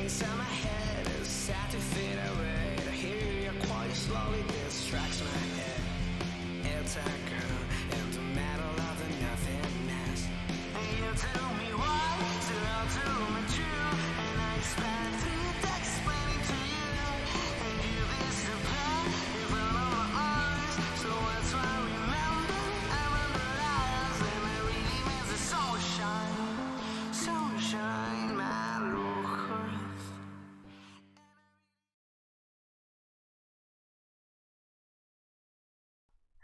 voice in my head is set to fade away. I hear you quite slowly, distracts my head. It's a girl in the middle of the nothingness. And you tell me why, so I'll do my true. And I spend 3 days explaining to you. And you disappear in front of my eyes. So that's why I remember I'm under lies. And it really means the sunshine, sunshine, my lord.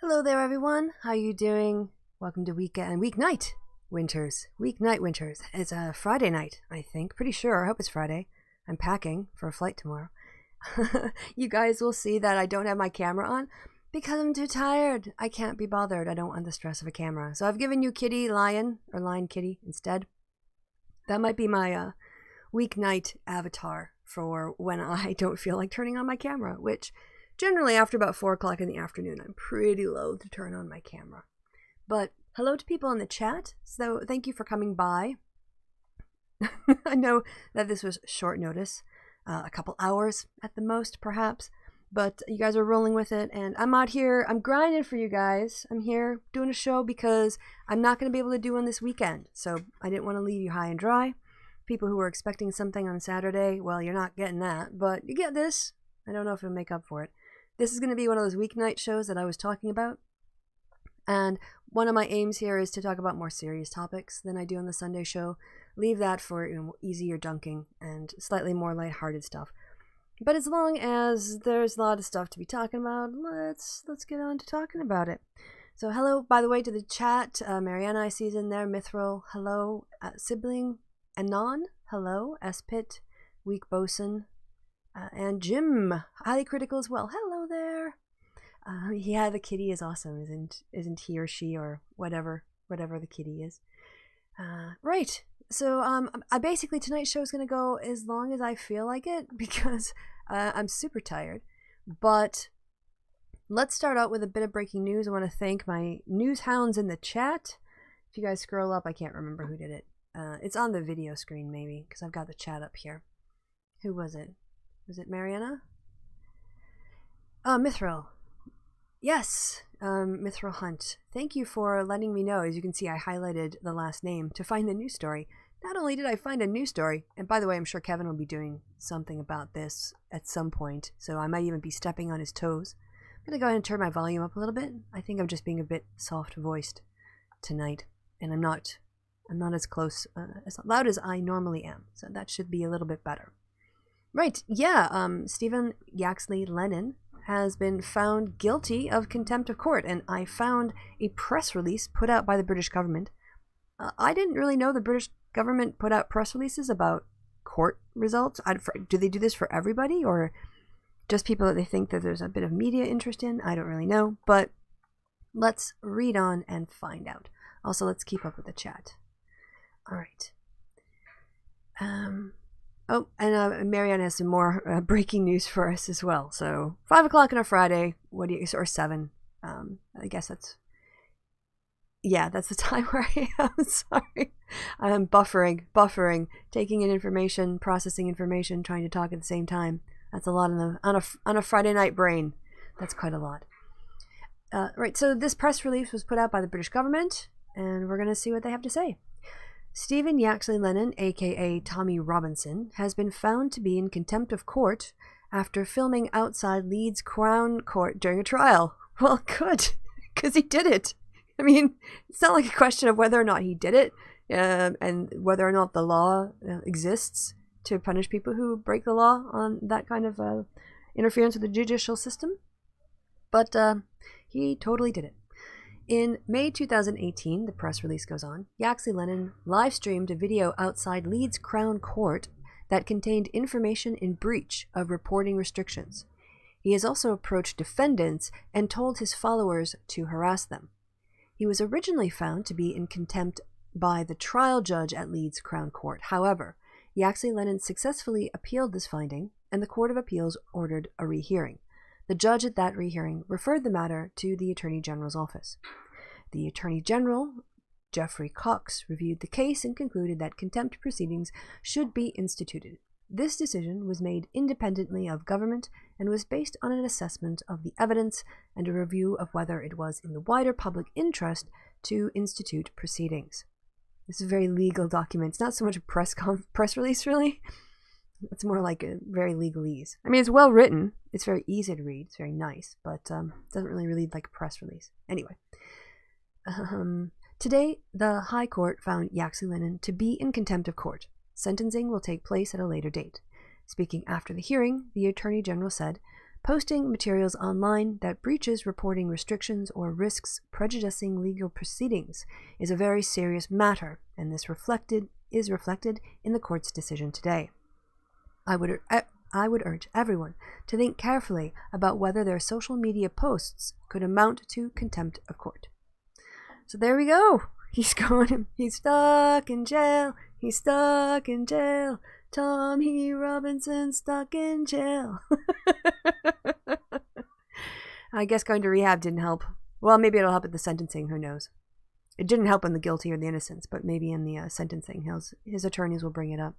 Hello there, everyone. How you doing? Welcome to Weeknight Winters. Weeknight Winters. It's a Friday night, I think. Pretty sure. I hope it's Friday. I'm packing for a flight tomorrow. You guys will see that I don't have my camera on because I'm too tired. I can't be bothered. I don't want the stress of a camera. So I've given you Kitty Lion or Lion Kitty instead. That might be my weeknight avatar for when I don't feel like turning on my camera, which generally after about 4 o'clock in the afternoon, I'm pretty loath to turn on my camera. But hello to people in the chat. So thank you for coming by. I know that this was short notice, a couple hours at the most, perhaps. But you guys are rolling with it, and I'm out here. I'm grinding for you guys. I'm here doing a show because I'm not going to be able to do one this weekend. So I didn't want to leave you high and dry. People who were expecting something on Saturday, well, you're not getting that. But you get this. I don't know if it'll make up for it. This is going to be one of those weeknight shows that I was talking about. And one of my aims here is to talk about more serious topics than I do on the Sunday show. Leave that for easier dunking and slightly more lighthearted stuff. But as long as there's a lot of stuff to be talking about, let's get on to talking about it. So hello, by the way, to the chat. Mariana, I see is in there. Mithril, hello. Sibling, Anon, hello. Espit, Weak Bosun, and Jim, highly critical as well. Hello there. Yeah, the kitty is awesome, isn't he or she or whatever the kitty is. Right. So I basically tonight's show is gonna go as long as I feel like it because I'm super tired. But let's start out with a bit of breaking news. I want to thank my news hounds in the chat. If you guys scroll up, I can't remember who did it. It's on the video screen maybe because I've got the chat up here. Who was it? Was it Mariana? Mithril. Yes, Mithril Hunt. Thank you for letting me know. As you can see, I highlighted the last name to find the news story. Not only did I find a news story, and by the way, I'm sure Kevin will be doing something about this at some point, so I might even be stepping on his toes. I'm going to go ahead and turn my volume up a little bit. I think I'm just being a bit soft-voiced tonight, and I'm not as close, as loud as I normally am, so that should be a little bit better. Right, yeah, Stephen Yaxley Lennon has been found guilty of contempt of court, and I found a press release put out by the British government. I didn't really know the British government put out press releases about court results. Do they do this for everybody, or just people that they think that there's a bit of media interest in? I don't really know, but let's read on and find out. Also, let's keep up with the chat. All right. Oh, and Marianne has some more breaking news for us as well. So 5 o'clock on a Friday. Or 7? I guess that's. Yeah, that's the time where I am. Sorry, I'm buffering, taking in information, processing information, trying to talk at the same time. That's a lot on a Friday night brain. That's quite a lot. Right. So this press release was put out by the British government, and we're gonna see what they have to say. Stephen Yaxley Lennon, aka Tommy Robinson, has been found to be in contempt of court after filming outside Leeds Crown Court during a trial. Well, good, because he did it. I mean, it's not like a question of whether or not he did it, and whether or not the law exists to punish people who break the law on that kind of interference with the judicial system. But he totally did it. In May 2018, the press release goes on, Yaxley Lennon live-streamed a video outside Leeds Crown Court that contained information in breach of reporting restrictions. He has also approached defendants and told his followers to harass them. He was originally found to be in contempt by the trial judge at Leeds Crown Court. However, Yaxley Lennon successfully appealed this finding, and the Court of Appeals ordered a rehearing. The judge at that rehearing referred the matter to the Attorney General's office. The Attorney General, Geoffrey Cox, reviewed the case and concluded that contempt proceedings should be instituted. This decision was made independently of government and was based on an assessment of the evidence and a review of whether it was in the wider public interest to institute proceedings. This is a very legal document. It's not so much a press release, really. It's more like a very legalese. I mean, it's well written. It's very easy to read. It's very nice, but it doesn't really read like a press release. Anyway. Today, the High Court found Yaxi-Lennon to be in contempt of court. Sentencing will take place at a later date. Speaking after the hearing, the Attorney General said, "Posting materials online that breaches reporting restrictions or risks prejudicing legal proceedings is a very serious matter, and this is reflected in the court's decision today. I would urge everyone to think carefully about whether their social media posts could amount to contempt of court." So there we go. He's stuck in jail. He's stuck in jail. Tommy Robinson stuck in jail. I guess going to rehab didn't help. Well, maybe it'll help at the sentencing. Who knows? It didn't help in the guilty or the innocence, but maybe in the sentencing, his attorneys will bring it up.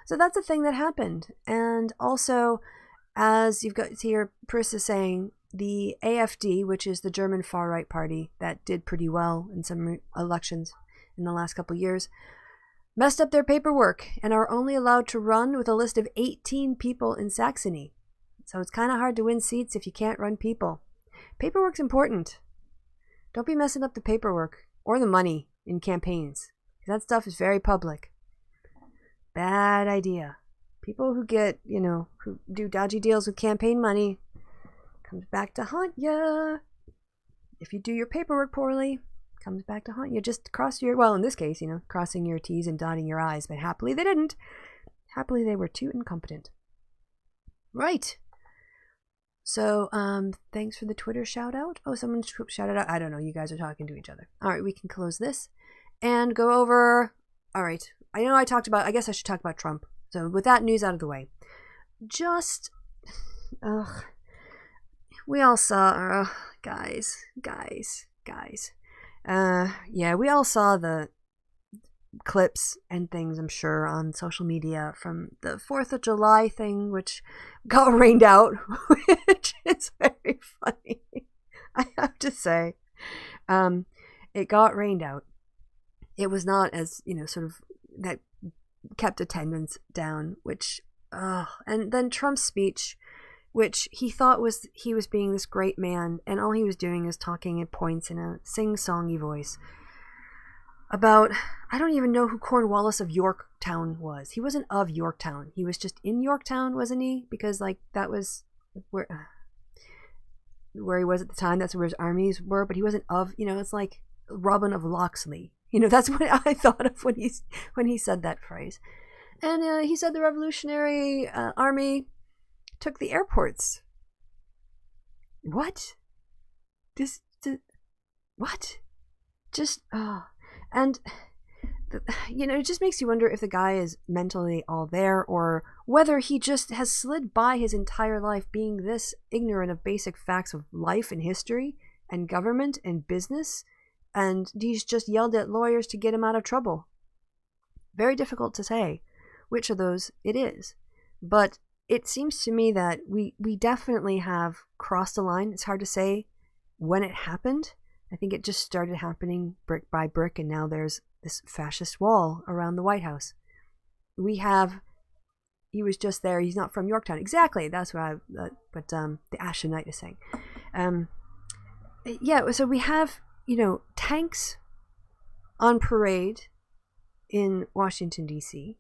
So that's a thing that happened. And also, as you've got here, Pris is saying, the AfD, which is the German far-right party that did pretty well in some elections in the last couple of years, messed up their paperwork and are only allowed to run with a list of 18 people in Saxony. So it's kind of hard to win seats if you can't run people. Paperwork's important. Don't be messing up the paperwork or the money in campaigns. That stuff is very public. Bad idea. People who get, who do dodgy deals with campaign money, comes back to haunt ya. If you do your paperwork poorly, comes back to haunt you. Just cross your, well, in this case, crossing your T's and dotting your I's, but happily they didn't. Happily they were too incompetent. Right. So, thanks for the Twitter shout out. Oh, someone shouted out. I don't know. You guys are talking to each other. All right, we can close this and go over. All right. I know I guess I should talk about Trump. So with that news out of the way, we all saw, guys. We all saw the clips and things, I'm sure, on social media from the 4th of July thing, which got rained out, which is very funny. I have to say, it got rained out. It was not as, sort of, that kept attendance down, which, and then Trump's speech, which he thought he was being this great man, and all he was doing is talking at points in a sing-songy voice about, I don't even know who Cornwallis of Yorktown was. He wasn't of Yorktown. He was just in Yorktown, wasn't he? Because, that was where he was at the time. That's where his armies were, but he wasn't of, it's like Robin of Locksley. That's what I thought of when he said that phrase. And he said the Revolutionary Army took the airports. What? What? Just, and, it just makes you wonder if the guy is mentally all there, or whether he just has slid by his entire life being this ignorant of basic facts of life and history and government and business, and he's just yelled at lawyers to get him out of trouble. Very difficult to say which of those it is. But it seems to me that we definitely have crossed the line. It's hard to say when it happened. I think it just started happening brick by brick, and now there's this fascist wall around the White House. He was just there. He's not from Yorktown. Exactly. That's what the Ashen Knight is saying. So we have, tanks on parade in Washington, D.C.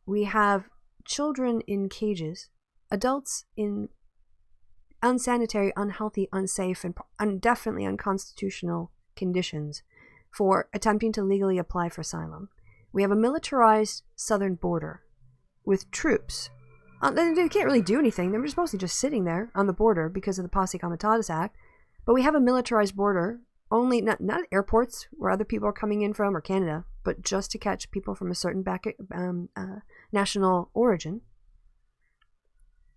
We have children in cages, adults in unsanitary, unhealthy, unsafe, and definitely unconstitutional conditions for attempting to legally apply for asylum. We have a militarized southern border with troops. They can't really do anything. They're supposed to be just sitting there on the border because of the Posse Comitatus Act. But we have a militarized border, only not airports where other people are coming in from, or Canada, but just to catch people from a certain national origin.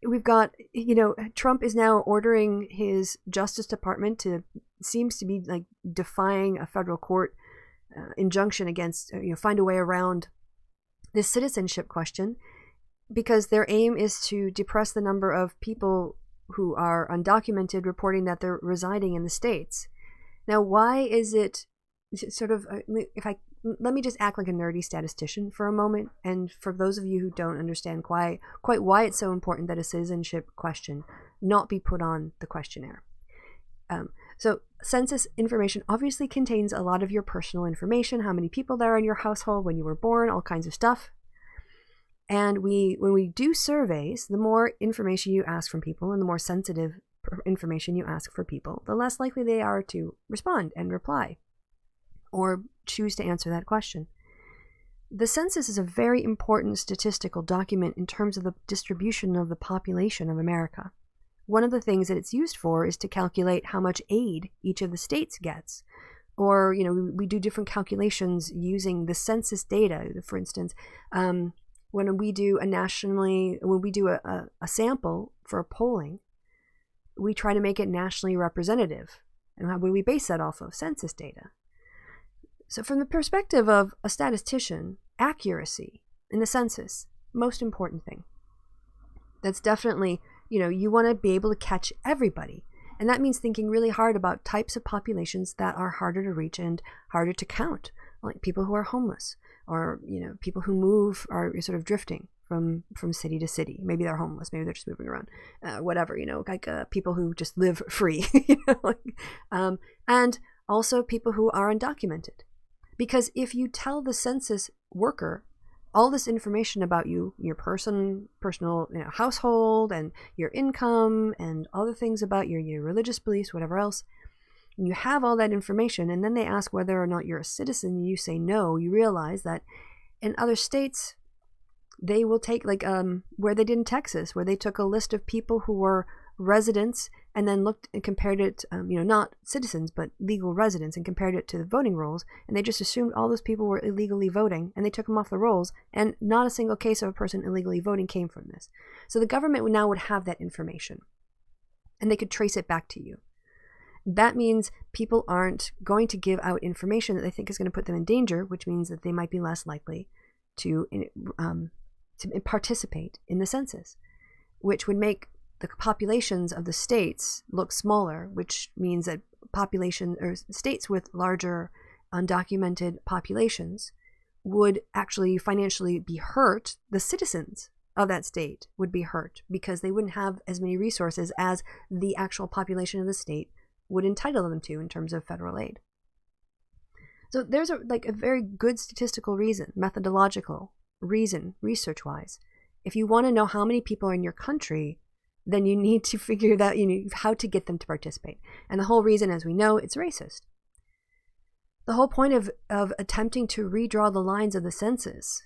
We've got, Trump is now ordering his Justice Department seems to be defying a federal court injunction against, find a way around this citizenship question. because their aim is to depress the number of people who are undocumented reporting that they're residing in the States. Now, why is it sort of, let me just act like a nerdy statistician for a moment, and for those of you who don't understand quite why it's so important that a citizenship question not be put on the questionnaire. So census information obviously contains a lot of your personal information, how many people there are in your household, when you were born, all kinds of stuff. And when we do surveys, the more information you ask from people and the more sensitive information you ask for people, the less likely they are to respond and reply or choose to answer that question. The census is a very important statistical document in terms of the distribution of the population of America. One of the things that it's used for is to calculate how much aid each of the states gets. Or, we do different calculations using the census data. For instance, when we do a sample for a polling, we try to make it nationally representative. And how would we base that off of? Census data. So from the perspective of a statistician, accuracy in the census, most important thing. That's definitely, you want to be able to catch everybody. And that means thinking really hard about types of populations that are harder to reach and harder to count, like people who are homeless, or people who move, are sort of drifting from city to city. Maybe they're homeless, maybe they're just moving around, whatever, like people who just live free, and also people who are undocumented. Because if you tell the census worker all this information about you, your personal household and your income and other things about your religious beliefs, whatever else, and you have all that information, and then they ask whether or not you're a citizen, and you say no, you realize that in other states, they will take, like where they did in Texas, where they took a list of people who were residents and then looked and compared it, not citizens, but legal residents, and compared it to the voting rolls, and they just assumed all those people were illegally voting, and they took them off the rolls, and not a single case of a person illegally voting came from this. So the government now would have that information, and they could trace it back to you. That means people aren't going to give out information that they think is going to put them in danger, which means that they might be less likely to participate in the census, which would make the populations of the states look smaller, which means that states with larger undocumented populations would actually financially be hurt. The citizens of that state would be hurt because they wouldn't have as many resources as the actual population of the state would entitle them to in terms of federal aid. So there's a very good statistical reason, methodological reason, research-wise. If you want to know how many people are in your country, then you need to figure out how to get them to participate. And the whole reason, as we know, it's racist. The whole point of attempting to redraw the lines of the census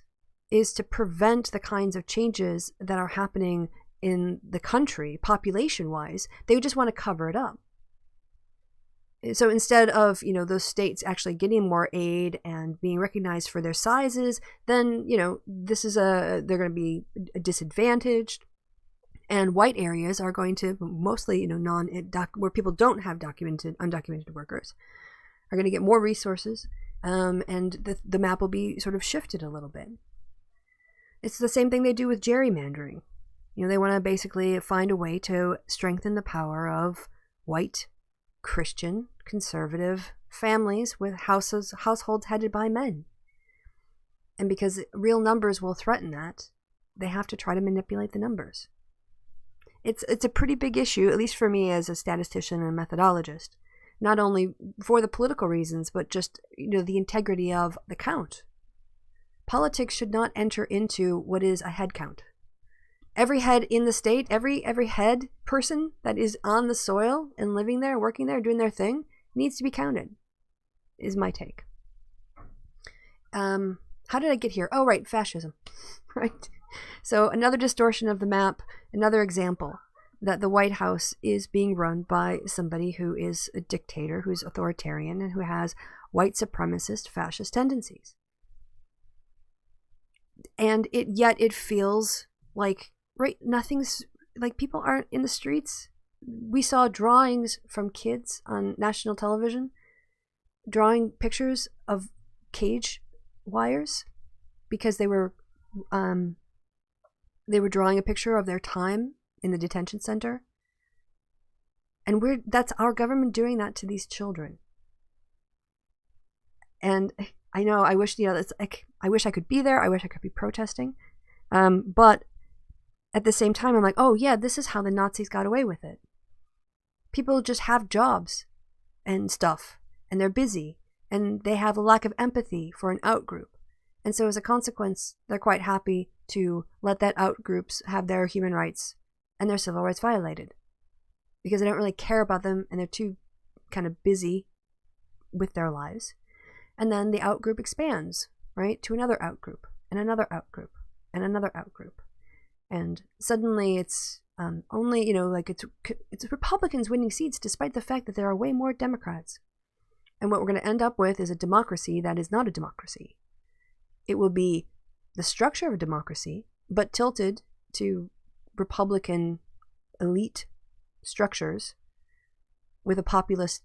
is to prevent the kinds of changes that are happening in the country, population-wise. They just want to cover it up. So instead of, those states actually getting more aid and being recognized for their sizes, then, they're going to be disadvantaged. And white areas are going to mostly, where people don't have undocumented workers, are going to get more resources, and the map will be sort of shifted a little bit. It's the same thing they do with gerrymandering. They want to basically find a way to strengthen the power of white, Christian, conservative families with households headed by men. And because real numbers will threaten that, they have to try to manipulate the numbers. It's a pretty big issue, at least for me as a statistician and a methodologist, not only for the political reasons, but just the integrity of the count. Politics should not enter into what is a head count. Every head in the state, every head person that is on the soil and living there, working there, doing their thing, needs to be counted, is my take. How did I get here? Oh, right, fascism, right? So another distortion of the map, another example that the White House is being run by somebody who is a dictator, who's authoritarian, and who has white supremacist fascist tendencies. And yet it feels like, right, nothing's, like, people aren't in the streets. We saw drawings from kids on national television, drawing pictures of cage wires because they were they were drawing a picture of their time in the detention center. And that's our government doing that to these children. And I know, I wish, that's like, I wish I could be there. I wish I could be protesting. But at the same time, I'm like, oh yeah, this is how the Nazis got away with it. People just have jobs and stuff, and they're busy, and they have a lack of empathy for an outgroup. And so as a consequence, they're quite happy to let that outgroups have their human rights and their civil rights violated. Because they don't really care about them, and they're too kind of busy with their lives. And then the outgroup expands, right, to another outgroup, and another outgroup, and another outgroup. And suddenly it's only, like it's Republicans winning seats, despite the fact that there are way more Democrats. And what we're going to end up with is a democracy that is not a democracy. It will be the structure of a democracy, but tilted to Republican elite structures with a populist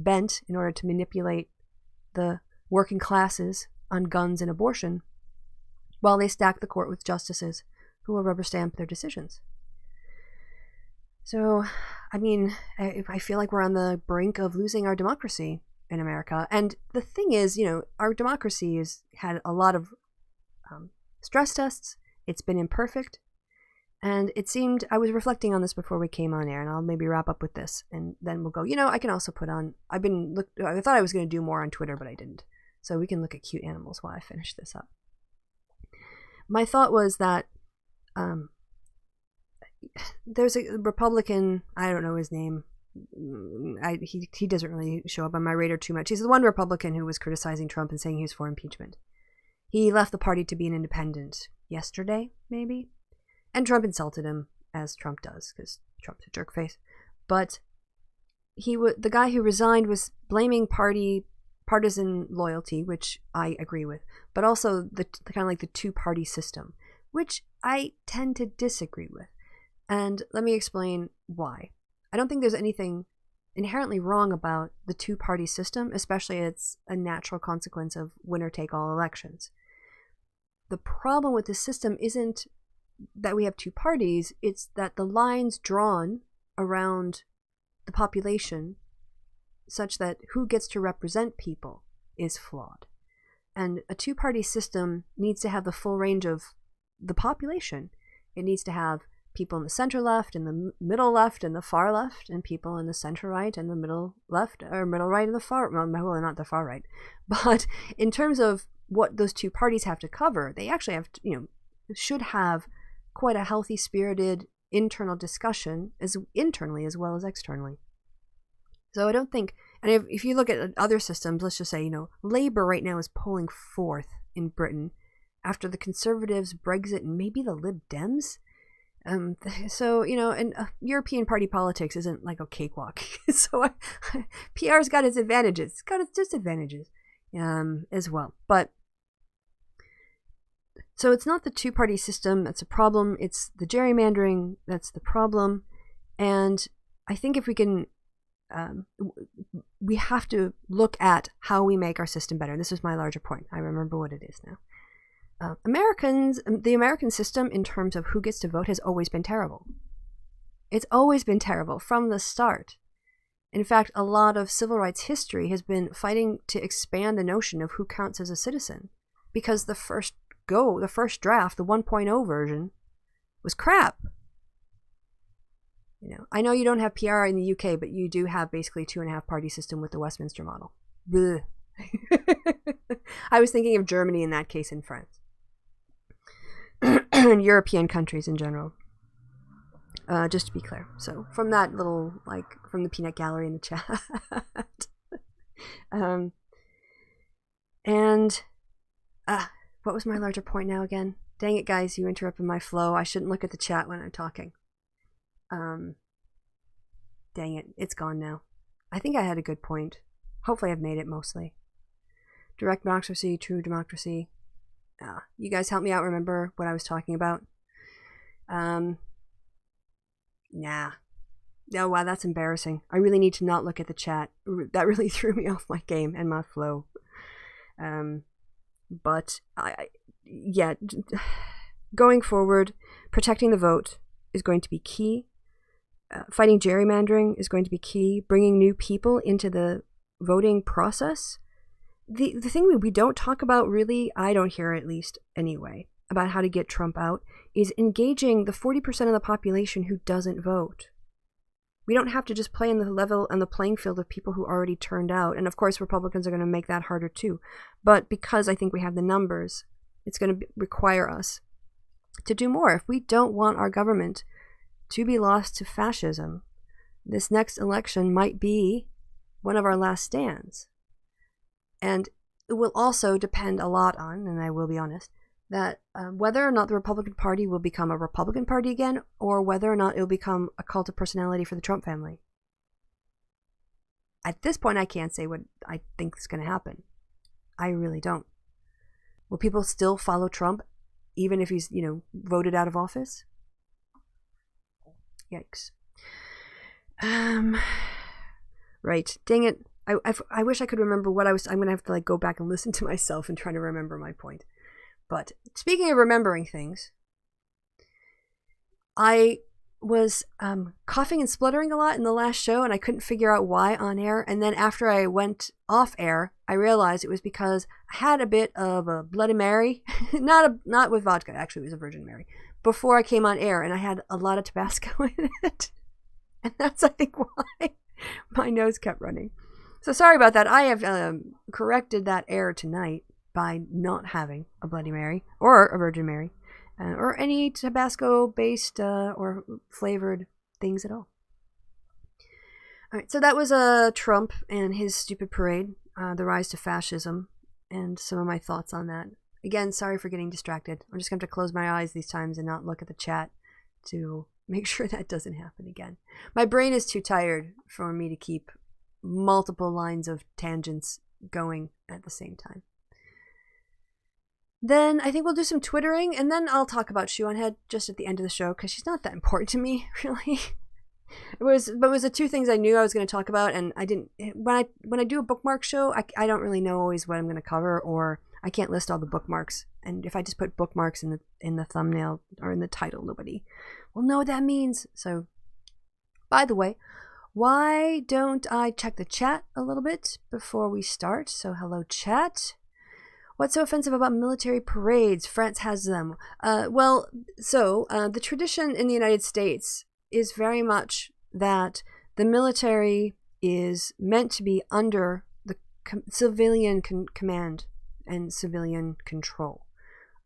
bent in order to manipulate the working classes on guns and abortion, while they stack the court with justices who will rubber stamp their decisions. So, I mean, I feel like we're on the brink of losing our democracy in America. And the thing is, our democracy has had a lot of stress tests. It's been imperfect. And it seemed, I was reflecting on this before we came on air, and I'll maybe wrap up with this, and then we'll go, I can also put on, I thought I was going to do more on Twitter, but I didn't. So we can look at cute animals while I finish this up. My thought was that there's a Republican, I don't know his name, he doesn't really show up on my radar too much. He's the one Republican who was criticizing Trump and saying he was for impeachment. He left the party to be an independent yesterday, maybe. And Trump insulted him, as Trump does, because Trump's a jerk face. But the guy who resigned was blaming partisan loyalty, which I agree with, but also the kind of like the two-party system, which I tend to disagree with. And let me explain why. I don't think there's anything inherently wrong about the two-party system, especially it's a natural consequence of winner-take-all elections. The problem with the system isn't that we have two parties, it's that the lines drawn around the population such that who gets to represent people is flawed. And a two-party system needs to have the full range of the population. It needs to have people in the center left, and the middle left, and the far left, and people in the center right, and the middle left, or middle right, and the far, well, not the far right. But in terms of what those two parties have to cover, they actually have to, should have quite a healthy, spirited internal discussion, as internally as well as externally. So I don't think, and if you look at other systems, let's just say, Labour right now is polling fourth in Britain after the Conservatives, Brexit, and maybe the Lib Dems. So, and European party politics isn't like a cakewalk. So PR's got its advantages, it's got its disadvantages as well. But so it's not the two-party system that's a problem, it's the gerrymandering that's the problem. And I think if we can, we have to look at how we make our system better. This is my larger point. I remember what it is now. The American system in terms of who gets to vote has always been terrible. It's always been terrible from the start. In fact, a lot of civil rights history has been fighting to expand the notion of who counts as a citizen, because the first draft, the 1.0 version, was crap. I know you don't have PR in the UK, but you do have basically 2.5 party system with the Westminster model. I was thinking of Germany in that case, and France. And European countries in general. Just to be clear. So from that little, from the peanut gallery in the chat. What was my larger point now again? Dang it, guys, you interrupted my flow. I shouldn't look at the chat when I'm talking. Dang it, it's gone now. I think I had a good point. Hopefully I've made it mostly. Direct democracy, true democracy. You guys help me out remember what I was talking about. Nah. Oh, wow, that's embarrassing. I really need to not look at the chat. That really threw me off my game and my flow. But, going forward, protecting the vote is going to be key. Fighting gerrymandering is going to be key. Bringing new people into the voting process. The thing we don't talk about really, I don't hear at least anyway, about how to get Trump out, is engaging the 40% of the population who doesn't vote. We don't have to just play on the level and the playing field of people who already turned out. And of course, Republicans are going to make that harder too. But because I think we have the numbers, it's going to require us to do more. If we don't want our government to be lost to fascism, this next election might be one of our last stands. And it will also depend a lot on, and I will be honest, that whether or not the Republican Party will become a Republican Party again, or whether or not it will become a cult of personality for the Trump family. At this point, I can't say what I think is going to happen. I really don't. Will people still follow Trump, even if he's, voted out of office? Yikes. Right. Dang it. I wish I could remember what I'm going to have to go back and listen to myself and try to remember my point. But speaking of remembering things, I was coughing and spluttering a lot in the last show, and I couldn't figure out why on air. And then after I went off air, I realized it was because I had a bit of a Bloody Mary, not with vodka. Actually, it was a Virgin Mary before I came on air, and I had a lot of Tabasco in it, and that's I think why my nose kept running. So sorry about that. I have corrected that error tonight by not having a Bloody Mary or a Virgin Mary or any Tabasco-based or flavored things at all. All right, so that was Trump and his stupid parade, the rise to fascism, and some of my thoughts on that. Again, sorry for getting distracted. I'm just going to have to close my eyes these times and not look at the chat to make sure that doesn't happen again. My brain is too tired for me to keep multiple lines of tangents going at the same time. Then I think we'll do some twittering, and then I'll talk about Shoe0nHead just at the end of the show, because she's not that important to me, really. It was the two things I knew I was going to talk about, and I didn't. When I do a bookmark show, I don't really know always what I'm going to cover, or I can't list all the bookmarks. And if I just put bookmarks in the thumbnail or in the title, nobody will know what that means. So, by the way, why don't I check the chat a little bit before we start? So, hello, chat. What's so offensive about military parades? France has them. The tradition in the United States is very much that the military is meant to be under the civilian command and civilian control.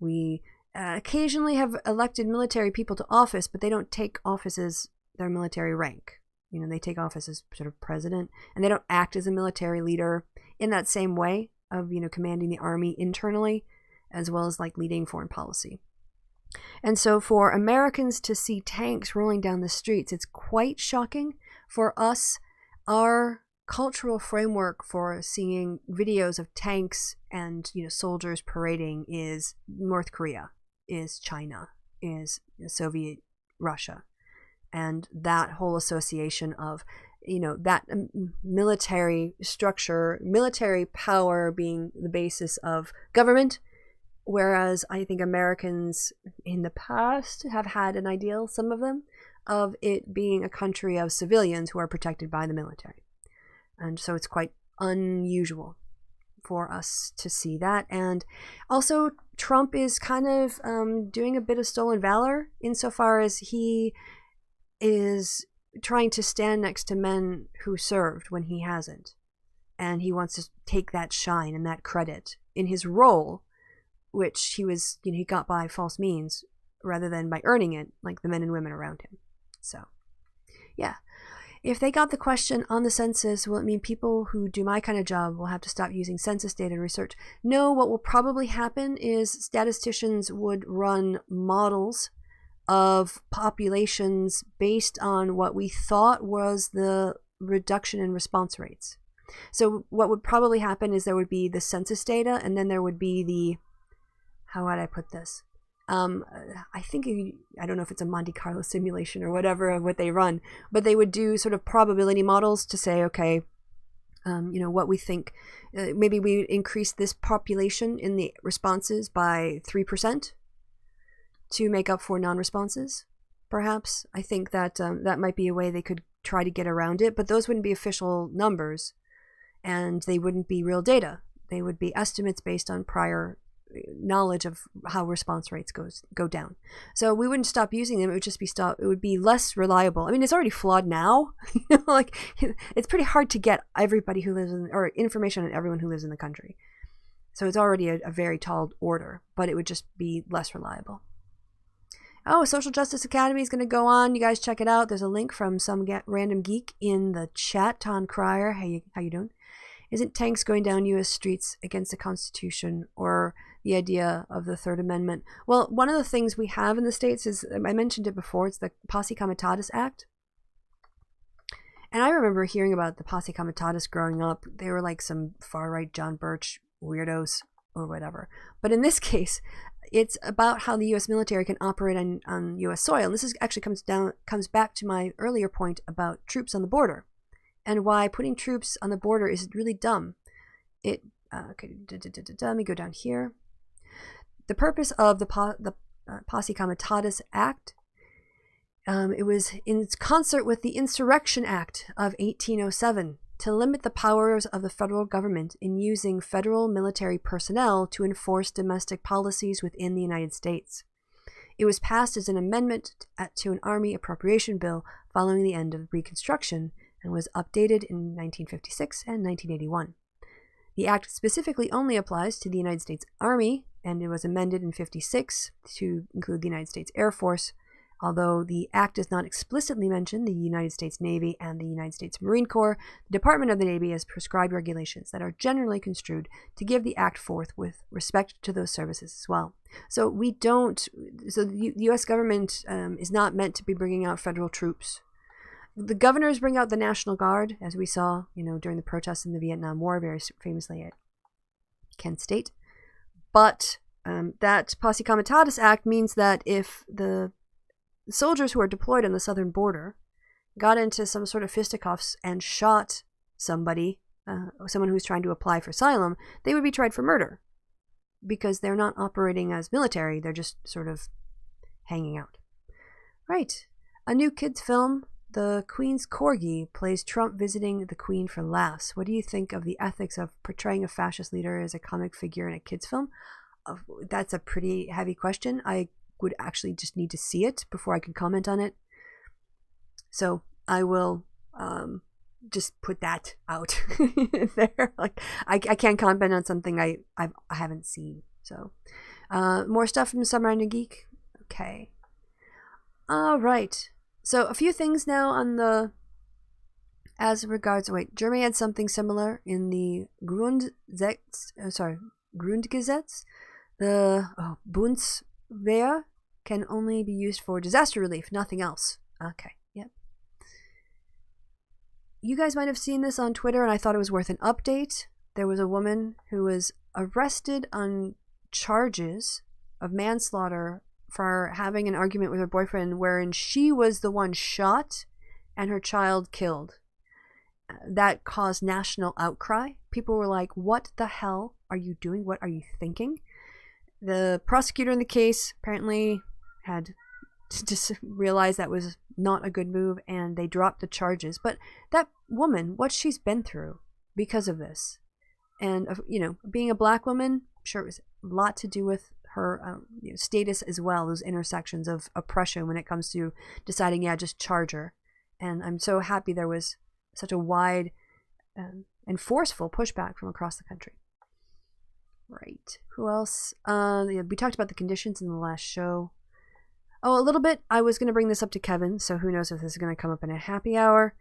We occasionally have elected military people to office, but they don't take office as their military rank. They take office as sort of president, and they don't act as a military leader in that same way of, commanding the army internally, as well as leading foreign policy. And so for Americans to see tanks rolling down the streets, it's quite shocking. For us, our cultural framework for seeing videos of tanks and, soldiers parading is North Korea, is China, is Soviet Russia. And that whole association of, that military structure, military power being the basis of government, whereas I think Americans in the past have had an ideal, some of them, of it being a country of civilians who are protected by the military. And so it's quite unusual for us to see that. And also, Trump is kind of doing a bit of stolen valor insofar as he is trying to stand next to men who served when he hasn't. And he wants to take that shine and that credit in his role, which he was, he got by false means rather than by earning it, like the men and women around him. So, yeah. If they got the question on the census, will it mean people who do my kind of job will have to stop using census data and research? No, what will probably happen is statisticians would run models of populations based on what we thought was the reduction in response rates. So what would probably happen is there would be the census data, and then there would be the, how would I put this? I think, I don't know if it's a Monte Carlo simulation or whatever of what they run, but they would do sort of probability models to say, okay, what we think, maybe we increase this population in the responses by 3%. to make up for non-responses, perhaps. I think that that might be a way they could try to get around it, but those wouldn't be official numbers, and they wouldn't be real data. They would be estimates based on prior knowledge of how response rates go down. So we wouldn't stop using them. It would just be it would be less reliable. I mean, it's already flawed now. Like, it's pretty hard to get everybody who lives in, or information on everyone who lives in the country. So it's already a very tall order, but it would just be less reliable. Oh, Social Justice Academy is going to go on. You guys check it out. There's a link from some random geek in the chat. Ton Cryer, how you doing? Isn't tanks going down U.S. streets against the Constitution or the idea of the Third Amendment? Well, one of the things we have in the States is, I mentioned it before, it's the Posse Comitatus Act. And I remember hearing about the Posse Comitatus growing up. They were like some far-right John Birch weirdos or whatever. But in this case, it's about how the U.S. military can operate on U.S. soil. And this actually comes back to my earlier point about troops on the border, and why putting troops on the border is really dumb. Okay, let me go down here. The purpose of the Posse Comitatus Act, it was in concert with the Insurrection Act of 1807 to limit the powers of the federal government in using federal military personnel to enforce domestic policies within the United States. It was passed as an amendment to an Army appropriation bill following the end of Reconstruction, and was updated in 1956 and 1981. The act specifically only applies to the United States Army, and it was amended in 56 to include the United States Air Force, although the act does not explicitly mention the United States Navy and the United States Marine Corps. The Department of the Navy has prescribed regulations that are generally construed to give the act forth with respect to those services as well. So the U.S. government is not meant to be bringing out federal troops. The governors bring out the National Guard, as we saw, during the protests in the Vietnam War, very famously at Kent State. But that Posse Comitatus Act means that if the soldiers who are deployed on the southern border got into some sort of fisticuffs and shot somebody, someone who's trying to apply for asylum, they would be tried for murder, because they're not operating as military. They're just sort of hanging out. Right. A new kids film. The Queen's Corgi plays Trump visiting the Queen for laughs. What do you think of the ethics of portraying a fascist leader as a comic figure in a kids' film? That's a pretty heavy question. I would actually just need to see it before I can comment on it. So I will just put that out there. Like, I can't comment on something I haven't seen. So more stuff from Summer and a Geek. Okay. All right. So a few things now on the, as regards, Germany had something similar in the Grundgesetz. The Bundeswehr can only be used for disaster relief, nothing else. Okay, yep. You guys might have seen this on Twitter, and I thought it was worth an update. There was a woman who was arrested on charges of manslaughter for having an argument with her boyfriend wherein she was the one shot and her child killed. That caused national outcry. People were like, what the hell are you doing? What are you thinking? The prosecutor in the case apparently had to just realize that was not a good move, and they dropped the charges. But that woman, what she's been through because of this, and being a black woman, sure, it was a lot to do with her status as well, those intersections of oppression when it comes to deciding, just charge her. And I'm so happy there was such a wide and forceful pushback from across the country. Right. Who else? We talked about the conditions in the last show. Oh, a little bit. I was going to bring this up to Kevin, so who knows if this is going to come up in a happy hour.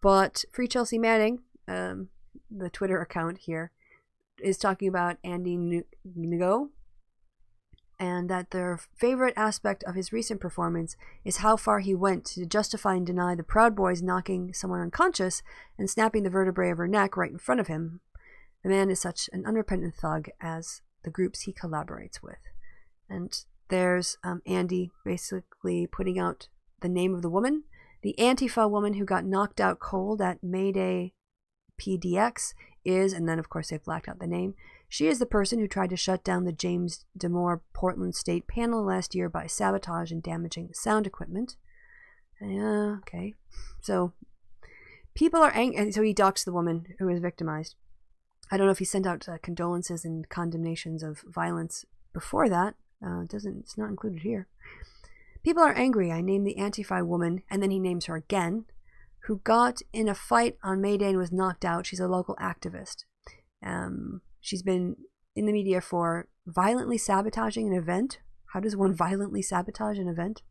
But Free Chelsea Manning, the Twitter account here, is talking about Andy Ngo, and that their favorite aspect of his recent performance is how far he went to justify and deny the Proud Boys knocking someone unconscious and snapping the vertebrae of her neck right in front of him. The man is such an unrepentant thug as the groups he collaborates with. And there's Andy basically putting out the name of the woman. The Antifa woman who got knocked out cold at Mayday PDX is, and then of course they've blacked out the name, She is the person who tried to shut down the James Damore Portland State panel last year by sabotage and damaging the sound equipment. Yeah, okay. So people are angry, and so he doxed the woman who was victimized. I don't know if he sent out condolences and condemnations of violence before that. It's not included here. People are angry. I named the Antifa woman, and then he names her again, who got in a fight on May Day and was knocked out. She's a local activist. She's been in the media for violently sabotaging an event. How does one violently sabotage an event?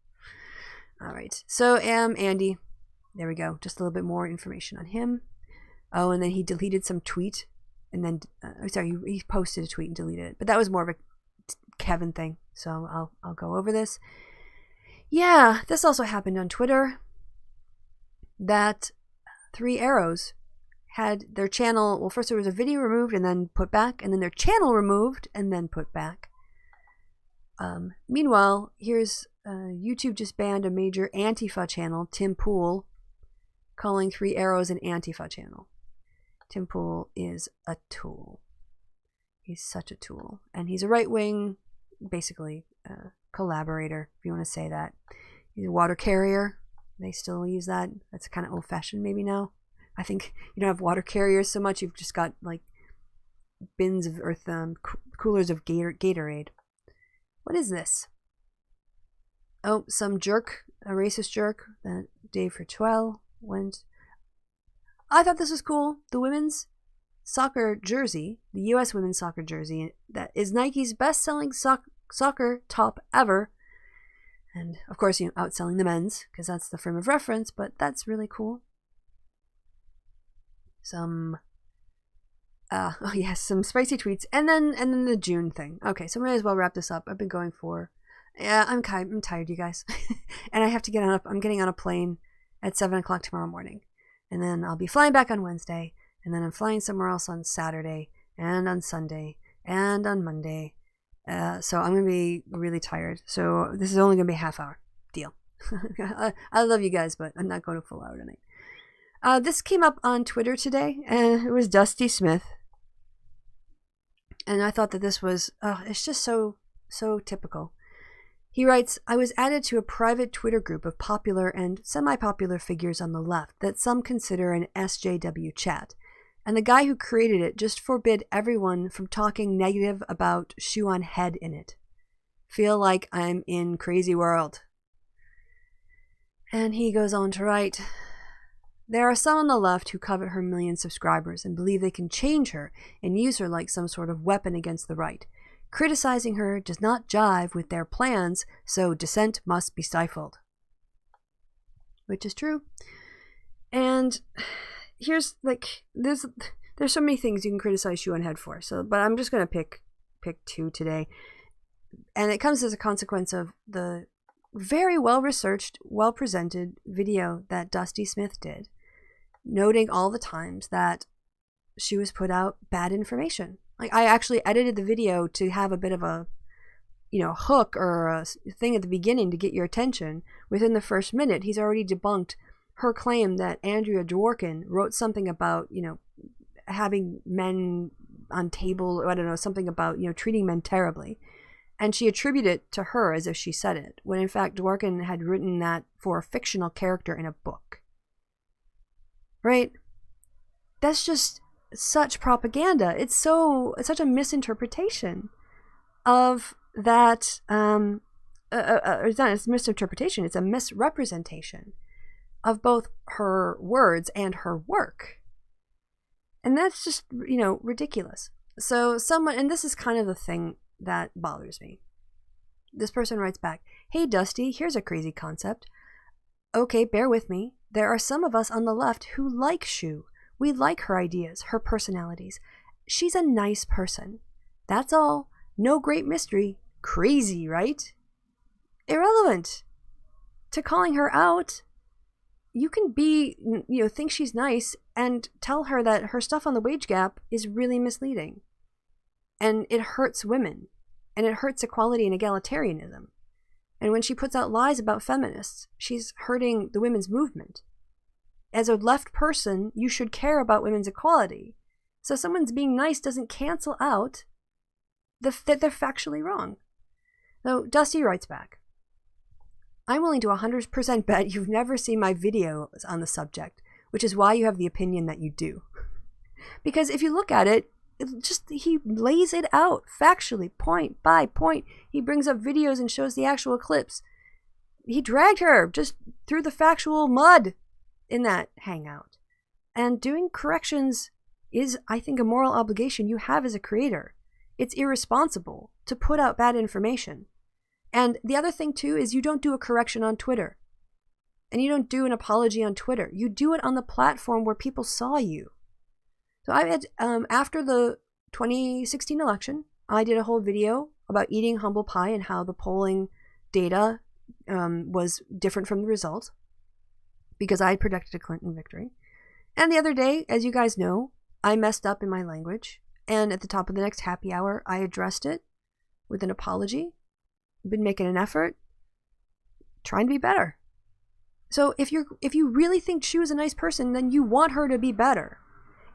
All right. So, Andy. There we go. Just a little bit more information on him. Oh, and then he deleted some tweet. And then, he posted a tweet and deleted it. But that was more of a Kevin thing. So I'll go over this. Yeah, this also happened on Twitter. That 3 Arrows had their channel, well, first there was a video removed and then put back, and then their channel removed and then put back. Meanwhile, here's YouTube just banned a major Antifa channel, Tim Pool, calling 3 Arrows an Antifa channel. Tim Pool is a tool. He's such a tool. And he's a right-wing, basically, collaborator, if you want to say that. He's a water carrier. They still use that. That's kind of old-fashioned maybe now. I think you don't have water carriers so much. You've just got, like, bins of, or coolers of Gatorade. What is this? Oh, some jerk, a racist jerk, that Dave Fertwell went. I thought this was cool. The women's soccer jersey, the U.S. women's soccer jersey, that is Nike's best-selling soccer top ever. And, of course, outselling the men's, because that's the frame of reference, but that's really cool. Some spicy tweets, and then the June thing. Okay, so we might as well wrap this up. I've been going for, I'm tired, you guys, and I have to I'm getting on a plane at 7 o'clock tomorrow morning, and then I'll be flying back on Wednesday, and then I'm flying somewhere else on Saturday, and on Sunday, and on Monday. So I'm gonna be really tired. So this is only gonna be a half-hour deal. I love you guys, but I'm not going to full hour tonight. This came up on Twitter today, and it was Dusty Smith. And I thought that this was, it's just so typical. He writes, I was added to a private Twitter group of popular and semi-popular figures on the left that some consider an SJW chat. And the guy who created it just forbid everyone from talking negative about Shoe0nHead in it. Feel like I'm in crazy world. And he goes on to write, there are some on the left who covet her million subscribers and believe they can change her and use her like some sort of weapon against the right. Criticizing her does not jive with their plans, so dissent must be stifled. Which is true. And here's, like, there's so many things you can criticize Shoe0nHead for, but I'm just going to pick 2 today. And it comes as a consequence of the very well-researched, well-presented video that Dusty Smith did, noting all the times that she was put out bad information. Like, I actually edited the video to have a bit of a, hook or a thing at the beginning to get your attention. Within the first minute, he's already debunked her claim that Andrea Dworkin wrote something about, having men on table, I don't know, something about, treating men terribly. And she attributed it to her as if she said it, when in fact Dworkin had written that for a fictional character in a book. Right? That's just such propaganda. It's such a misinterpretation of that, it's not a misinterpretation, it's a misrepresentation of both her words and her work. And that's just, ridiculous. So and this is kind of the thing that bothers me. This person writes back, hey Dusty, here's a crazy concept. Okay, bear with me. There are some of us on the left who like Shoe. We like her ideas, her personalities. She's a nice person. That's all. No great mystery. Crazy, right? Irrelevant. To calling her out, you can think she's nice and tell her that her stuff on the wage gap is really misleading. And it hurts women. And it hurts equality and egalitarianism. And when she puts out lies about feminists, she's hurting the women's movement. As a left person, you should care about women's equality. So someone's being nice doesn't cancel out that they're factually wrong. So Dusty writes back, I'm willing to 100% bet you've never seen my videos on the subject, which is why you have the opinion that you do. Because if you look at it, he lays it out factually, point by point. He brings up videos and shows the actual clips. He dragged her just through the factual mud in that hangout. And doing corrections is, I think, a moral obligation you have as a creator. It's irresponsible to put out bad information. And the other thing, too, is you don't do a correction on Twitter. And you don't do an apology on Twitter. You do it on the platform where people saw you. So I had, after the 2016 election, I did a whole video about eating humble pie and how the polling data was different from the result because I predicted a Clinton victory. And the other day, as you guys know, I messed up in my language. And at the top of the next happy hour, I addressed it with an apology. Been making an effort, trying to be better. So if you really think Shoe is a nice person, then you want her to be better.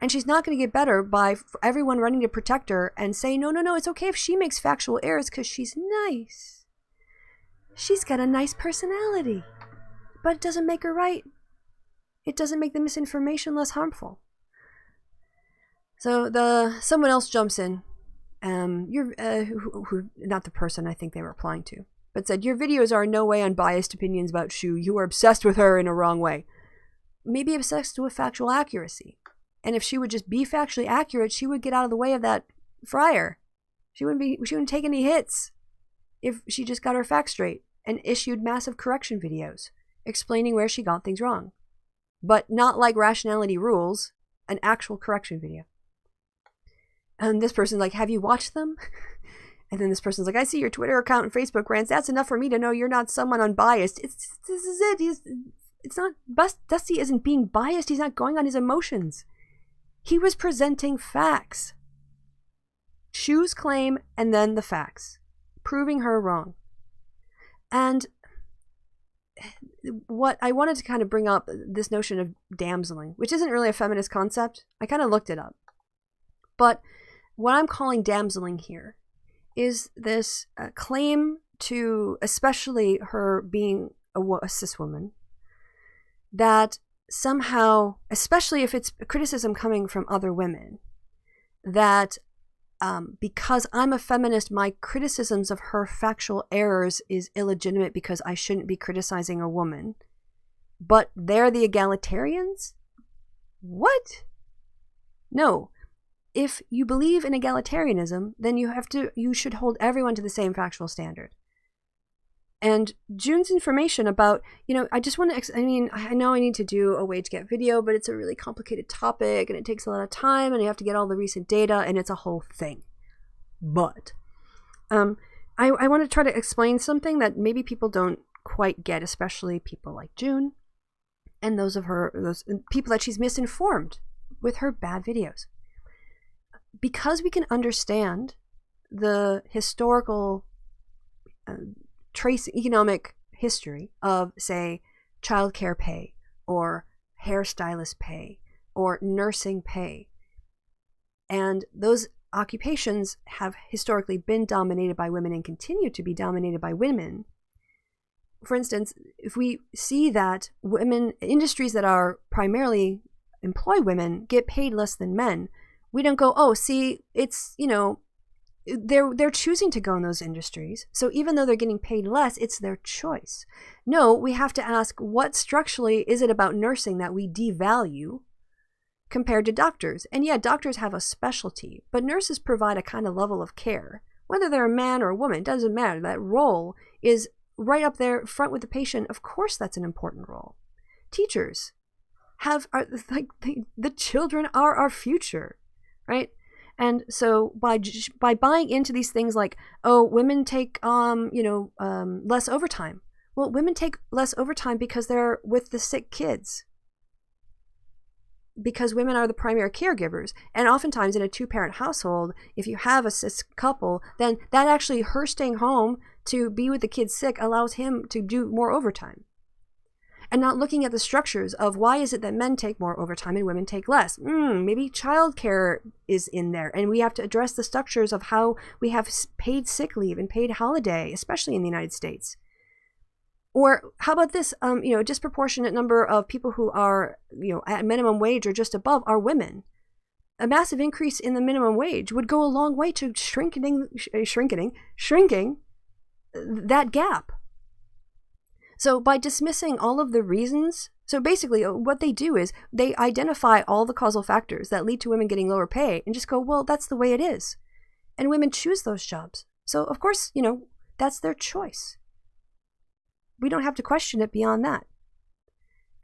And she's not going to get better by everyone running to protect her and say, no, it's okay if she makes factual errors because she's nice. She's got a nice personality. But it doesn't make her right. It doesn't make the misinformation less harmful. So someone else jumps in. Who not the person I think they were replying to, but said, your videos are in no way unbiased opinions about Shoe. You are obsessed with her in a wrong way. Maybe obsessed with factual accuracy. And if she would just be factually accurate, she would get out of the way of that fryer. She wouldn't take any hits if she just got her facts straight and issued massive correction videos explaining where she got things wrong. But not like Rationality Rules, an actual correction video. And this person's like, have you watched them? And then this person's like, I see your Twitter account and Facebook rants. That's enough for me to know you're not someone unbiased. This is it. It's not, Dusty isn't being biased. He's not going on his emotions. He was presenting facts. Shoe's claim and then the facts. Proving her wrong. And what I wanted to kind of bring up, this notion of damseling, which isn't really a feminist concept. I kind of looked it up. But what I'm calling damseling here is this claim to, especially her being a cis woman, that somehow, especially if it's criticism coming from other women, that because I'm a feminist, my criticisms of her factual errors is illegitimate because I shouldn't be criticizing a woman. But they're the egalitarians? What? No. If you believe in egalitarianism, then you should hold everyone to the same factual standard. And June's information about, I just want to, I know I need to do a wage get video, but it's a really complicated topic and it takes a lot of time and you have to get all the recent data and it's a whole thing. But I want to try to explain something that maybe people don't quite get, especially people like June and those people that she's misinformed with her bad videos. Because we can understand the historical economic history of, say, childcare pay or hairstylist pay or nursing pay, and those occupations have historically been dominated by women and continue to be dominated by women. For instance, if we see that industries that are primarily employ women get paid less than men, we don't go, oh, see, it's, they're choosing to go in those industries. So even though they're getting paid less, it's their choice. No, we have to ask, what structurally is it about nursing that we devalue compared to doctors? And yeah, doctors have a specialty, but nurses provide a kind of level of care. Whether they're a man or a woman, it doesn't matter. That role is right up there front with the patient. Of course, that's an important role. Teachers the children are our future. Right? And so by buying into these things like, oh, women take less overtime. Well, women take less overtime because they're with the sick kids. Because women are the primary caregivers. And oftentimes in a two-parent household, if you have a cis couple, then that actually, her staying home to be with the kids sick allows him to do more overtime. and not looking at the structures of why is it that men take more overtime and women take less. Maybe childcare is in there, and we have to address the structures of how we have paid sick leave and paid holiday, especially in the United States. Or how about this? A disproportionate number of people who are, at minimum wage or just above are women. A massive increase in the minimum wage would go a long way to shrinking that gap. So by dismissing all of the reasons, so basically what they do is they identify all the causal factors that lead to women getting lower pay and just go, well, that's the way it is. And women choose those jobs. So of course, that's their choice. We don't have to question it beyond that.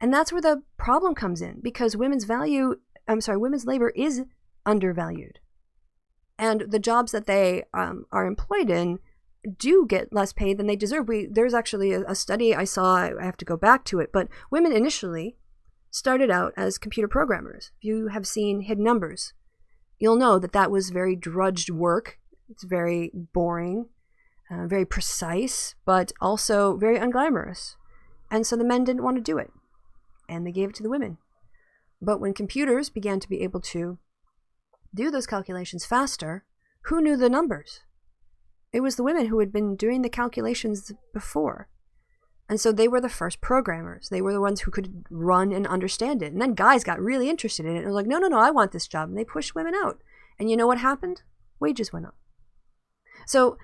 And that's where the problem comes in, because women's labor is undervalued. And the jobs that they are employed in do get less paid than they deserve. There's actually a study I saw, I have to go back to it, but women initially started out as computer programmers. If you have seen Hidden Numbers, you'll know that was very drudged work. It's very boring, very precise, but also very unglamorous. And so the men didn't want to do it, and they gave it to the women. But when computers began to be able to do those calculations faster, who knew the numbers? It was the women who had been doing the calculations before. And so they were the first programmers. They were the ones who could run and understand it. And then guys got really interested in it and were like, no, I want this job. And they pushed women out. And you know what happened? Wages went up. So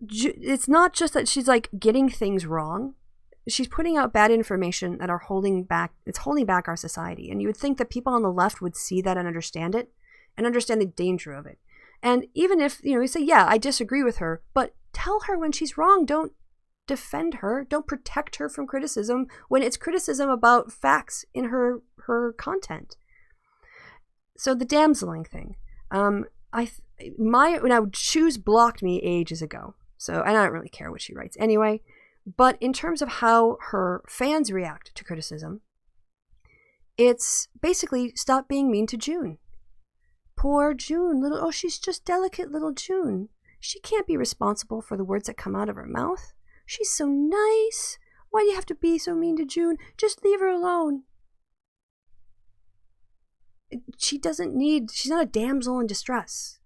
it's not just that she's like getting things wrong. She's putting out bad information that are holding back our society. And you would think that people on the left would see that and understand it and understand the danger of it. And even if, you say, yeah, I disagree with her, but tell her when she's wrong. Don't defend her. Don't protect her from criticism when it's criticism about facts in her content. So the Damseling thing. Now Shoes blocked me ages ago. So, and I don't really care what she writes anyway. But in terms of how her fans react to criticism, it's basically stop being mean to June. Poor June, she's just delicate little June. She can't be responsible for the words that come out of her mouth. She's so nice. Why do you have to be so mean to June? Just leave her alone. She's not a damsel in distress.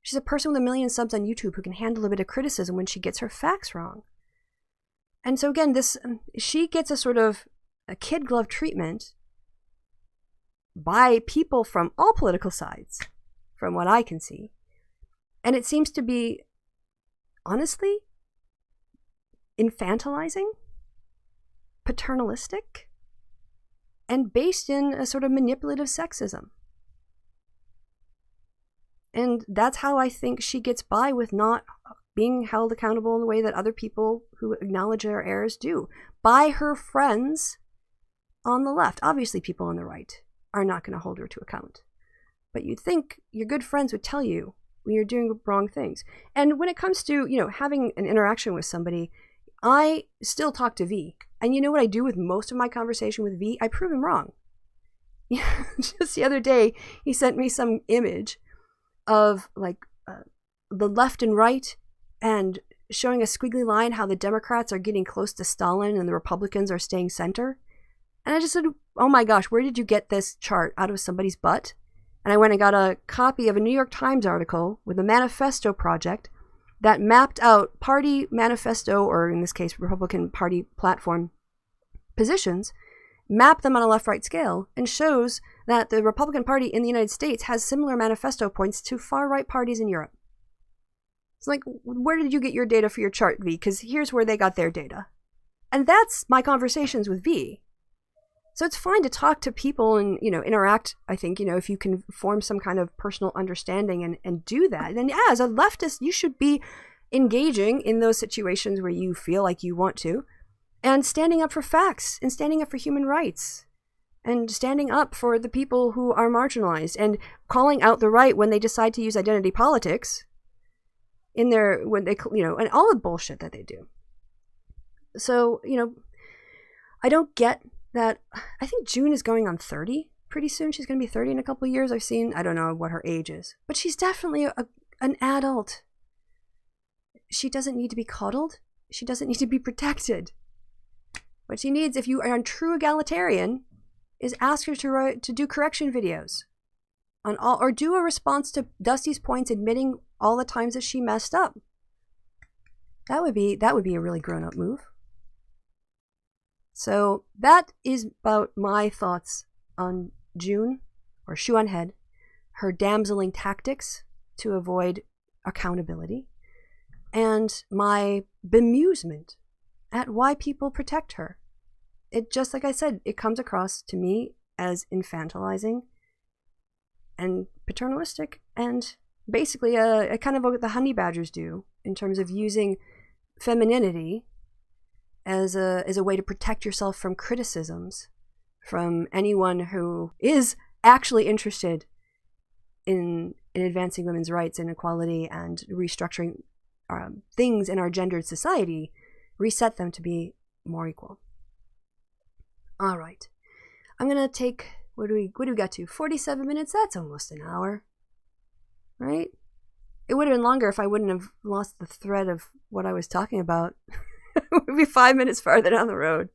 She's a person with 1 million subs on YouTube who can handle a bit of criticism when she gets her facts wrong. And so again, she gets a sort of a kid glove treatment by people from all political sides, from what I can see. And it seems to be, honestly, infantilizing, paternalistic, and based in a sort of manipulative sexism. And that's how I think she gets by with not being held accountable in the way that other people who acknowledge their errors do. By her friends on the left. Obviously, people on the right are not going to hold her to account. But you'd think your good friends would tell you when you're doing wrong things. And when it comes to, having an interaction with somebody, I still talk to V. And you know what I do with most of my conversation with V? I prove him wrong. Just the other day, he sent me some image of the left and right and showing a squiggly line how the Democrats are getting close to Stalin and the Republicans are staying center. And I just said, oh my gosh, where did you get this chart? Out of somebody's butt? And I went and got a copy of a New York Times article with a manifesto project that mapped out party manifesto, or in this case, Republican Party platform positions, mapped them on a left-right scale, and shows that the Republican Party in the United States has similar manifesto points to far-right parties in Europe. It's like, where did you get your data for your chart, V? Because here's where they got their data. And that's my conversations with V. So it's fine to talk to people and, interact. I think, if you can form some kind of personal understanding and do that, then yeah, as a leftist, you should be engaging in those situations where you feel like you want to, and standing up for facts and standing up for human rights and standing up for the people who are marginalized and calling out the right when they decide to use identity politics and all the bullshit that they do. So, I don't get that. I think June is going on 30 pretty soon. She's going to be 30 in a couple of years. I don't know what her age is, but she's definitely an adult. She doesn't need to be coddled. She doesn't need to be protected. What she needs, if you are a true egalitarian, is ask her to do correction videos on all, or do a response to Dusty's points admitting all the times that she messed up. That would be a really grown-up move. So that is about my thoughts on June, or Shoe0nHead, her damseling tactics to avoid accountability, and my bemusement at why people protect her. It just, like I said, it comes across to me as infantilizing and paternalistic, and basically a kind of what the honey badgers do in terms of using femininity as a way to protect yourself from criticisms from anyone who is actually interested in advancing women's rights and equality and restructuring things in our gendered society, reset them to be more equal. All right, I'm gonna take, what do we got to? 47 minutes. That's almost an hour, right? It would have been longer if I wouldn't have lost the thread of what I was talking about. It would be 5 minutes farther down the road.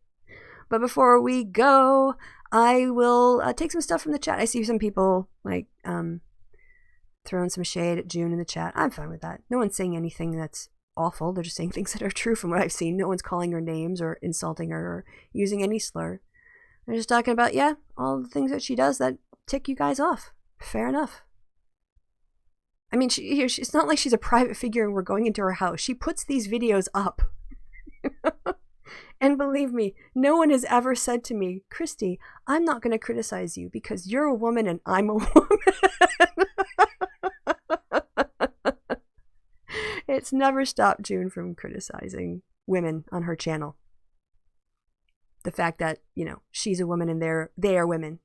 But before we go, I will take some stuff from the chat. I see some people like throwing some shade at June in the chat. I'm fine with that. No one's saying anything that's awful. They're just saying things that are true from what I've seen. No one's calling her names or insulting her or using any slur. They're just talking about, yeah, all the things that she does that tick you guys off. Fair enough. I mean, it's not like she's a private figure and we're going into her house. She puts these videos up. And believe me, no one has ever said to me, Christy, I'm not going to criticize you because you're a woman and I'm a woman. It's never stopped June from criticizing women on her channel. The fact that, you know, she's a woman and they are women.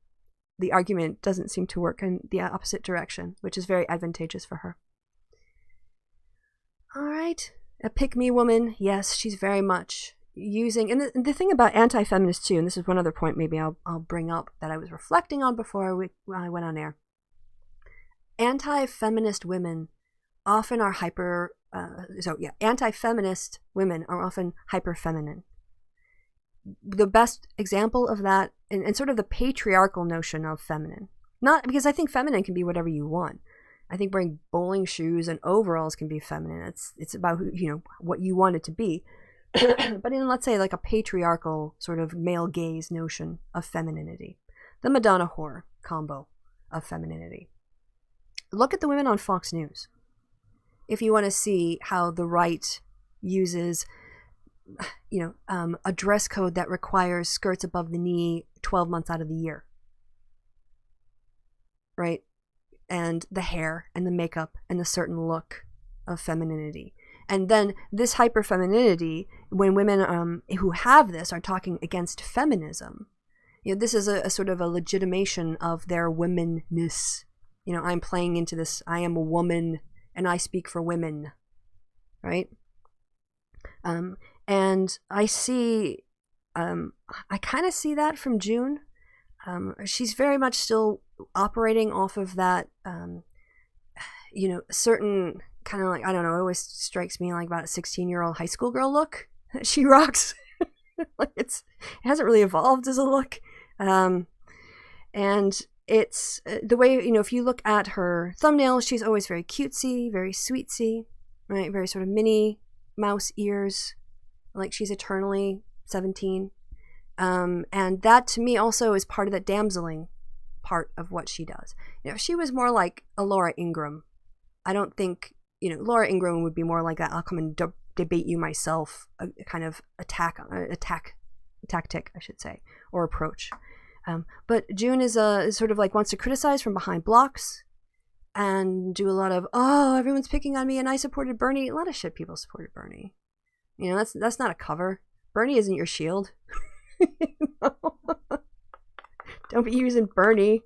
The argument doesn't seem to work in the opposite direction, which is very advantageous for her. All right. A pick-me woman, yes, she's very much using, and the thing about anti-feminists too, and this is one other point maybe I'll bring up that I was reflecting on before I went on air. Anti-feminist women often are anti-feminist women are often hyper-feminine. The best example of that, and sort of the patriarchal notion of feminine, not because I think feminine can be whatever you want. I think wearing bowling shoes and overalls can be feminine. It's about, you know, what you want it to be. But in, let's say, like a patriarchal sort of male gaze notion of femininity, the Madonna whore combo of femininity. Look at the women on Fox News. If you want to see how the right uses, you know, a dress code that requires skirts above the knee 12 months out of the year, right? And the hair and the makeup and the certain look of femininity. And then this hyper-femininity, when women who have this are talking against feminism, you know, this is a sort of a legitimation of their womanness. You know, I'm playing into this, I am a woman and I speak for women, right? And I see, I kind of see that from June. She's very much still operating off of that, you know, certain kind of like, I don't know, it always strikes me like about a 16-year-old high school girl look that she rocks. Like it hasn't really evolved as a look. And it's the way, you know, if you look at her thumbnails, she's always very cutesy, very sweetsy, right? Very sort of Minnie Mouse ears, like she's eternally 17. And that to me also is part of that damseling part of what she does. You know, if she was more like a Laura Ingraham, I don't think, you know, Laura Ingraham would be more like that, I'll come and debate you myself, a kind of attack tactic, I should say, or approach. But June is sort of like wants to criticize from behind blocks and do a lot of, oh, everyone's picking on me and I supported Bernie. A lot of shit people supported Bernie. You know, that's not a cover. Bernie isn't your shield. You know? Don't be using Bernie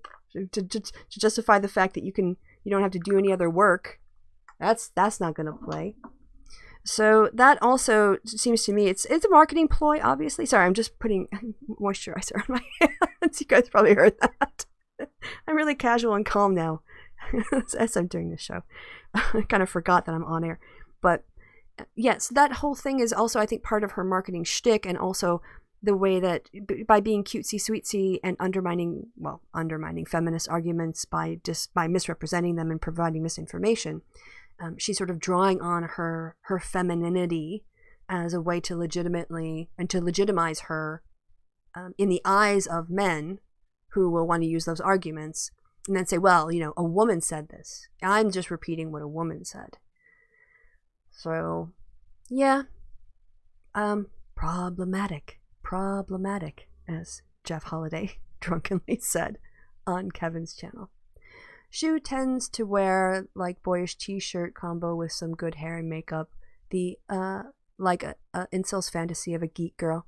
to justify the fact that you don't have to do any other work. That's not going to play. So that also seems to me it's a marketing ploy, obviously. Sorry, I'm just putting moisturizer on my hands. You guys probably heard that. I'm really casual and calm now as I'm doing this show. I kind of forgot that I'm on air. But yes, that whole thing is also, I think, part of her marketing shtick, and also the way that by being cutesy sweetsy and undermining feminist arguments by misrepresenting them and providing misinformation, she's sort of drawing on her femininity as a way to legitimize her in the eyes of men who will want to use those arguments and then say, well, a woman said this. I'm just repeating what a woman said. So, yeah, problematic, as Jeff Holiday drunkenly said on Kevin's channel. Shoe tends to wear like boyish t-shirt combo with some good hair and makeup, the like a incel's fantasy of a geek girl.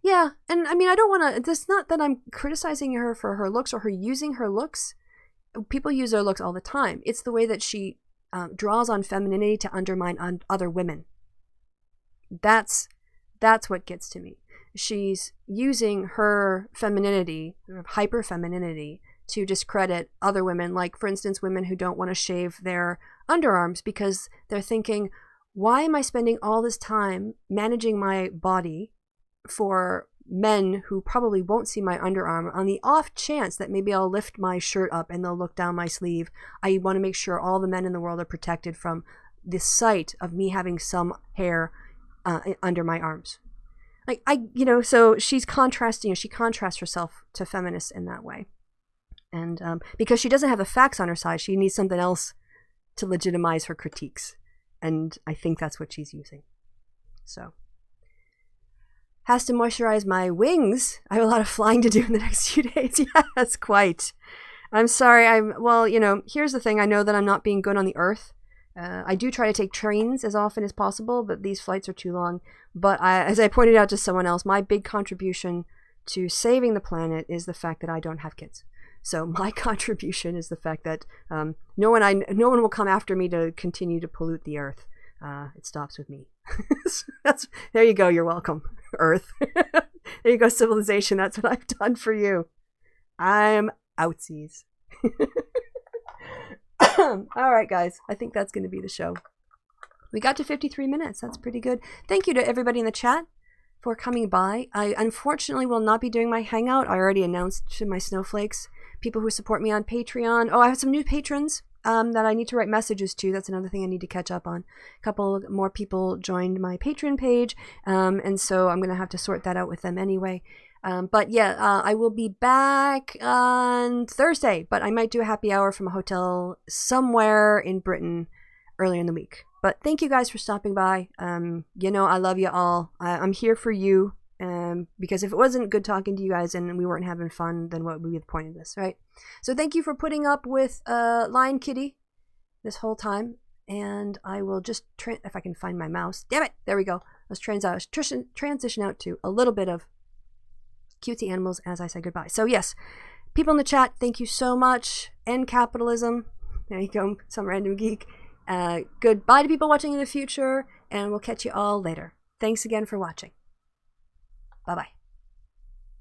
Yeah, and I mean, I don't want to, it's not that I'm criticizing her for her looks or her using her looks. People use their looks all the time. It's the way that she draws on femininity to undermine other women. That's what gets to me. She's using her femininity, hyper femininity, to discredit other women, like, for instance, women who don't want to shave their underarms because they're thinking, why am I spending all this time managing my body for men who probably won't see my underarm? On the off chance that maybe I'll lift my shirt up and they'll look down my sleeve, I want to make sure all the men in the world are protected from the sight of me having some hair under my arms. Like, so she's contrasting, she contrasts herself to feminists in that way. And because she doesn't have the facts on her side, she needs something else to legitimize her critiques. And I think that's what she's using. So, has to moisturize my wings. I have a lot of flying to do in the next few days. Yes, quite. I'm sorry. Here's the thing. I know that I'm not being good on the earth. I do try to take trains as often as possible, but these flights are too long. But as I pointed out to someone else, my big contribution to saving the planet is the fact that I don't have kids. So my contribution is the fact that no one will come after me to continue to pollute the earth. It stops with me. There you go. You're welcome, Earth. There you go, civilization. That's what I've done for you. I'm outsies. All right, guys. I think that's going to be the show. We got to 53 minutes. That's pretty good. Thank you to everybody in the chat for coming by. I unfortunately will not be doing my hangout. I already announced to my snowflakes, people who support me on Patreon. Oh, I have some new patrons that I need to write messages to. That's another thing I need to catch up on. A couple more people joined my Patreon page, and so I'm going to have to sort that out with them anyway. But yeah, I will be back on Thursday, but I might do a happy hour from a hotel somewhere in Britain earlier in the week. But thank you guys for stopping by. I love you all. I'm here for you. Because if it wasn't good talking to you guys and we weren't having fun, then what would be the point of this, right? So thank you for putting up with Lion Kitty this whole time. And I will just, if I can find my mouse. Damn it! There we go. Let's transition out to a little bit of cutesy animals as I say goodbye. So yes, people in the chat, thank you so much. End capitalism. There you go, some random geek. Goodbye to people watching in the future, and we'll catch you all later. Thanks again for watching. Bye-bye.